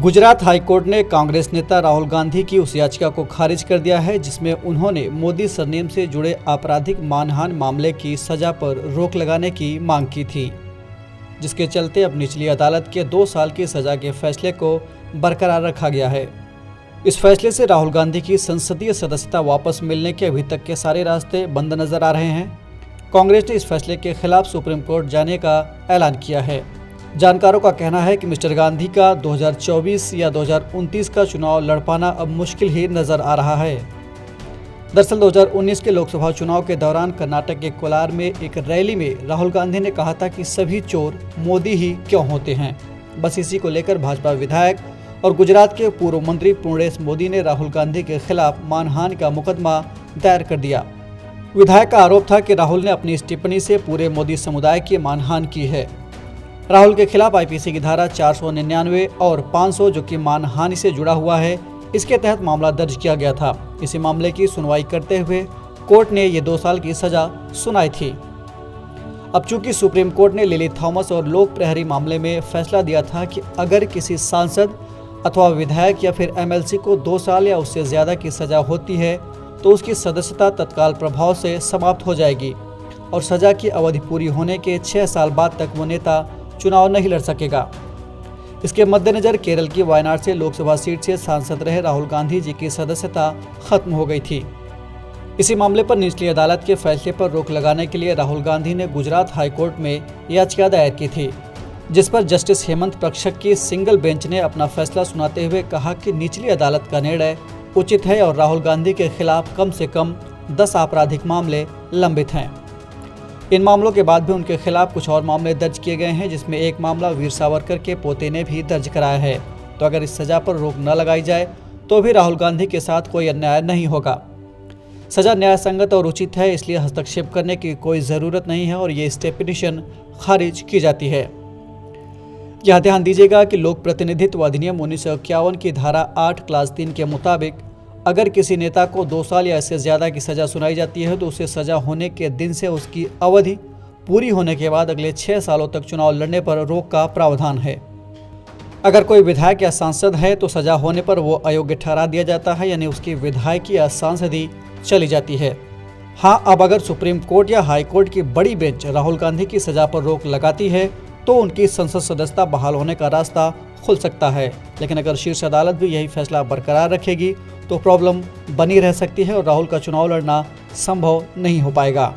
Gujarat high court ने कांग्रेस नेता राहुल गांधी की उस याचिका को खारिज कर दिया है जिसमें उन्होंने मोदी सरनेम से जुड़े आपराधिक मानहान मामले की सजा पर रोक लगाने की मांग की थी, जिसके चलते अब निचली अदालत के 2 साल की सजा के फैसले को बरकरार रखा गया है। इस फैसले से राहुल गांधी की संसदीय सदस्यता वापस मिलने के अभी तक के सारे रास्ते बंद नजर आ रहे हैं। कांग्रेस ने इस फैसले के खिलाफ सुप्रीम कोर्ट जाने का ऐलान किया है। जानकारों का कहना है कि मिस्टर गांधी का 2024 या 2029 का चुनाव लड़ पाना अब मुश्किल ही नजर आ रहा है। दरअसल 2019 के लोकसभा चुनाव के दौरान कर्नाटक के कोलार में एक रैली में राहुल गांधी ने कहा था कि सभी चोर मोदी ही क्यों होते हैं। बस इसी को लेकर भाजपा विधायक और गुजरात के पूर्व मंत्री पूर्णेश मोदी ने राहुल गांधी के खिलाफ मानहानि का मुकदमा दायर कर दिया। विधायक का आरोप था कि राहुल ने अपनी इस टिप्पणी से पूरे मोदी समुदाय की मानहानि की है। राहुल के खिलाफ आईपीसी की धारा 499 और 500 जो कि मानहानि से जुड़ा हुआ है, इसके तहत मामला दर्ज किया गया था। इसी मामले की सुनवाई करते हुए कोर्ट ने ये 2 साल की सजा सुनाई थी। अब चूंकि सुप्रीम कोर्ट ने लिली थॉमस और लोक प्रहरी मामले में फैसला दिया था कि अगर किसी सांसद अथवा विधायक या फिर एमएलसी को 2 साल या उससे ज्यादा की सजा होती है तो उसकी सदस्यता तत्काल प्रभाव से समाप्त हो जाएगी और सजा की अवधि पूरी होने के 6 साल बाद तक वो नेता चुनाव नहीं लड़ सकेगा। इसके मद्देनजर केरल की वायनाड से लोकसभा सीट से सांसद रहे राहुल गांधी जी की सदस्यता खत्म हो गई थी। इसी मामले पर निचली अदालत के फैसले पर रोक लगाने के लिए राहुल गांधी ने गुजरात हाईकोर्ट में याचिका दायर की थी, जिस पर जस्टिस हेमंत प्रक्षक की सिंगल बेंच ने अपना फैसला सुनाते हुए कहा कि निचली अदालत का निर्णय उचित है और राहुल गांधी के खिलाफ कम से कम 10 आपराधिक मामले लंबित हैं। इन मामलों के बाद भी उनके खिलाफ कुछ और मामले दर्ज किए गए हैं, जिसमें एक मामला वीर सावरकर के पोते ने भी दर्ज कराया है। तो अगर इस सजा पर रोक न लगाई जाए तो भी राहुल गांधी के साथ कोई अन्याय नहीं होगा। सजा न्याय संगत और उचित है, इसलिए हस्तक्षेप करने की कोई ज़रूरत नहीं है और ये स्टे पिटीशन खारिज की जाती है। यह ध्यान दीजिएगा कि लोक प्रतिनिधित्व अधिनियम 1951 की धारा 8 क्लास 3 के मुताबिक अगर किसी नेता को 2 साल या इससे ज़्यादा की सज़ा सुनाई जाती है तो उसे सज़ा होने के दिन से उसकी अवधि पूरी होने के बाद अगले 6 सालों तक चुनाव लड़ने पर रोक का प्रावधान है। अगर कोई विधायक या सांसद है तो सज़ा होने पर वो अयोग्य ठहरा दिया जाता है, यानी उसकी विधायकी या सांसदी चली जाती है। हाँ, अब अगर सुप्रीम कोर्ट या हाई कोर्ट की बड़ी बेंच राहुल गांधी की सज़ा पर रोक लगाती है तो उनकी संसद सदस्यता बहाल होने का रास्ता खुल सकता है। लेकिन अगर शीर्ष अदालत भी यही फैसला बरकरार रखेगी तो प्रॉब्लम बनी रह सकती है और राहुल का चुनाव लड़ना संभव नहीं हो पाएगा।